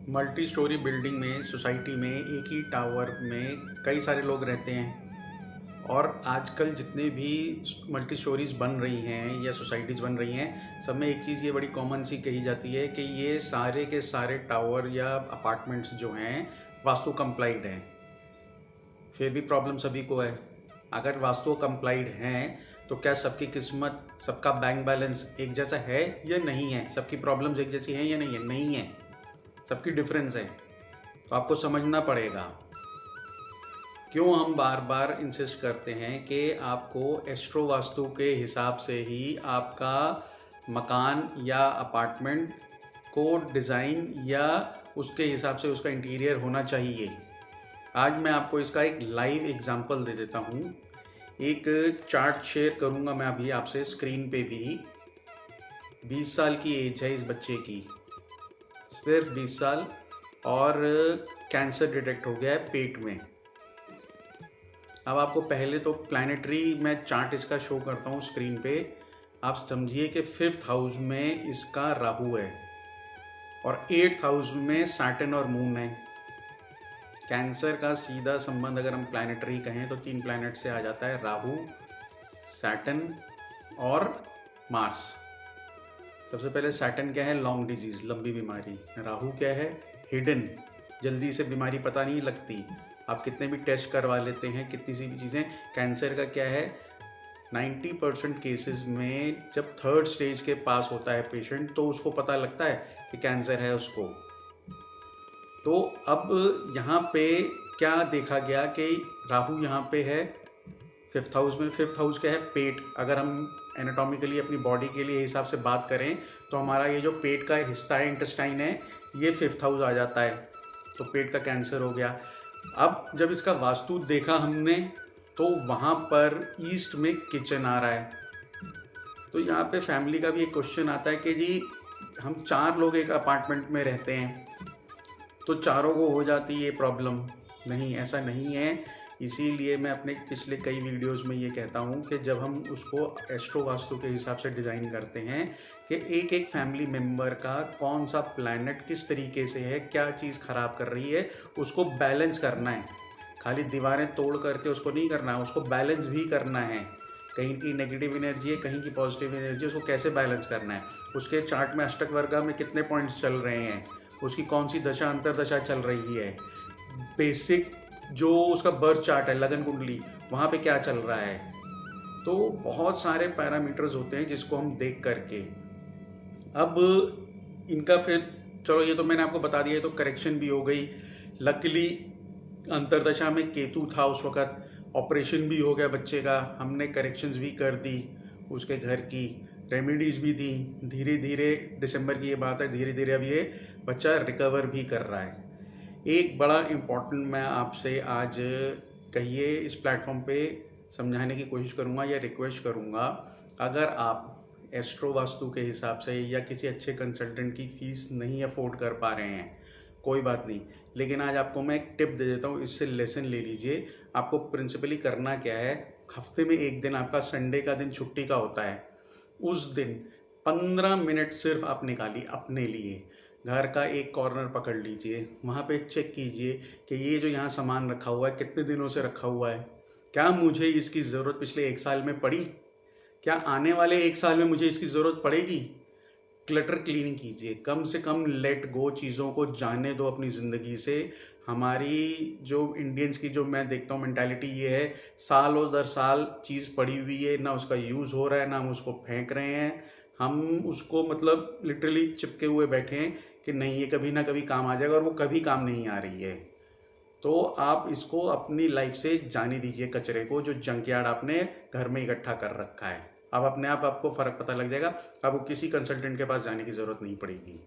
Multi storey building में society में एक ही टावर में कई सारे लोग रहते हैं। और आजकल जितने भी मल्टी स्टोरीज बन रही हैं या सोसाइटीज़ बन रही हैं, सब में एक चीज़ ये बड़ी कॉमन सी कही जाती है कि ये सारे के सारे टावर या अपार्टमेंट्स जो हैं वास्तु कंप्लाइड हैं। फिर भी प्रॉब्लम सभी को है। अगर वास्तु कंप्लाइड हैं तो क्या सबकी किस्मत, सबका बैंक बैलेंस एक जैसा है या नहीं है? सबकी प्रॉब्लम्स एक जैसी हैं या नहीं है? नहीं है, सबकी डिफरेंस है। तो आपको समझना पड़ेगा क्यों हम बार बार इंसिस्ट करते हैं कि आपको एस्ट्रो वास्तु के हिसाब से ही आपका मकान या अपार्टमेंट को डिज़ाइन या उसके हिसाब से उसका इंटीरियर होना चाहिए। आज मैं आपको इसका एक लाइव एग्जांपल दे देता हूँ। एक चार्ट शेयर करूँगा मैं अभी आपसे स्क्रीन पे भी। 20 साल की एज है इस बच्चे की, सिर्फ 20 साल, और कैंसर डिटेक्ट हो गया है पेट में। अब आपको पहले तो प्लानिटरी मैं चार्ट इसका शो करता हूँ स्क्रीन पे। आप समझिए कि 5th हाउस में इसका राहु है और 8th हाउस में सैटर्न और मून है। कैंसर का सीधा संबंध अगर हम प्लानिटरी कहें तो 3 प्लैनेट से आ जाता है, राहु, सैटर्न और मार्स। सबसे पहले सैटर्न क्या है? लॉन्ग डिजीज, लंबी बीमारी। राहु क्या है? हिडन, जल्दी से बीमारी पता नहीं लगती, आप कितने भी टेस्ट करवा लेते हैं, कितनी सी भी चीज़ें। कैंसर का क्या है? 90% केसेस में जब 3rd स्टेज के पास होता है पेशेंट तो उसको पता लगता है कि कैंसर है उसको। तो अब यहाँ पे क्या देखा गया कि राहु यहाँ पे है 5th हाउस में। 5th हाउस क्या है? पेट। अगर हम एनाटॉमिकली अपनी बॉडी के लिए हिसाब से बात करें तो हमारा ये जो पेट का हिस्सा है, इंटेस्टाइन है, ये 5th हाउस आ जाता है। तो पेट का कैंसर हो गया। अब जब इसका वास्तु देखा हमने तो वहाँ पर ईस्ट में किचन आ रहा है। तो यहाँ पे फैमिली का भी एक क्वेश्चन आता है कि जी हम 4 लोग एक अपार्टमेंट में रहते हैं तो चारों को हो जाती है ये प्रॉब्लम। नहीं, ऐसा नहीं है। इसीलिए मैं अपने पिछले कई वीडियोस में ये कहता हूँ कि जब हम उसको एस्ट्रो वास्तु के हिसाब से डिज़ाइन करते हैं कि एक एक फैमिली मेम्बर का कौन सा प्लैनेट किस तरीके से है, क्या चीज़ ख़राब कर रही है, उसको बैलेंस करना है। खाली दीवारें तोड़ करके उसको नहीं करना है, उसको बैलेंस भी करना है। कहीं की नेगेटिव एनर्जी है, कहीं की पॉजिटिव एनर्जी है, उसको कैसे बैलेंस करना है। उसके चार्ट में अष्टक वर्गा में कितने पॉइंट्स चल रहे हैं, उसकी कौन सी दशा अंतरदशा चल रही है, बेसिक जो उसका बर्थ चार्ट है, लगन कुंडली, वहाँ पे क्या चल रहा है। तो बहुत सारे पैरामीटर्स होते हैं जिसको हम देख करके अब इनका फिर चलो, ये तो मैंने आपको बता दिया, तो करेक्शन भी हो गई। लकीली अंतरदशा में केतु था उस वक़्त, ऑपरेशन भी हो गया बच्चे का, हमने करेक्शंस भी कर दी, उसके घर की रेमेडीज़ भी दी। धीरे धीरे, दिसंबर की ये बात है, धीरे धीरे अब ये बच्चा रिकवर भी कर रहा है। एक बड़ा इम्पॉर्टेंट मैं आपसे आज कहिए इस प्लेटफॉर्म पे समझाने की कोशिश करूँगा या रिक्वेस्ट करूँगा। अगर आप एस्ट्रो वास्तु के हिसाब से या किसी अच्छे कंसल्टेंट की फ़ीस नहीं अफोर्ड कर पा रहे हैं, कोई बात नहीं, लेकिन आज आपको मैं एक टिप दे देता हूँ, इससे लेसन ले लीजिए। आपको प्रिंसिपली करना क्या है, हफ्ते में एक दिन आपका संडे का दिन छुट्टी का होता है, उस दिन 15 मिनट सिर्फ आप निकालिए अपने लिए। घर का एक कॉर्नर पकड़ लीजिए, वहाँ पे चेक कीजिए कि ये जो यहाँ सामान रखा हुआ है कितने दिनों से रखा हुआ है, क्या मुझे इसकी ज़रूरत पिछले 1 साल में पड़ी, क्या आने वाले 1 साल में मुझे इसकी ज़रूरत पड़ेगी। क्लटर क्लीन कीजिए, कम से कम लेट गो, चीज़ों को जाने दो अपनी ज़िंदगी से। हमारी जो इंडियंस की जो मैं देखता हूँ मेंटालिटी ये है, सालों दर साल चीज़ पड़ी हुई है, ना उसका यूज़ हो रहा है, ना हम उसको फेंक रहे हैं, हम उसको मतलब लिटरली चिपके हुए बैठे हैं कि नहीं ये कभी ना कभी काम आ जाएगा, और वो कभी काम नहीं आ रही है। तो आप इसको अपनी लाइफ से जाने दीजिए, कचरे को, जो जंकयार्ड आपने घर में इकट्ठा कर रखा है। अब अपने आप आपको फ़र्क पता लग जाएगा, आपको किसी कंसल्टेंट के पास जाने की ज़रूरत नहीं पड़ेगी।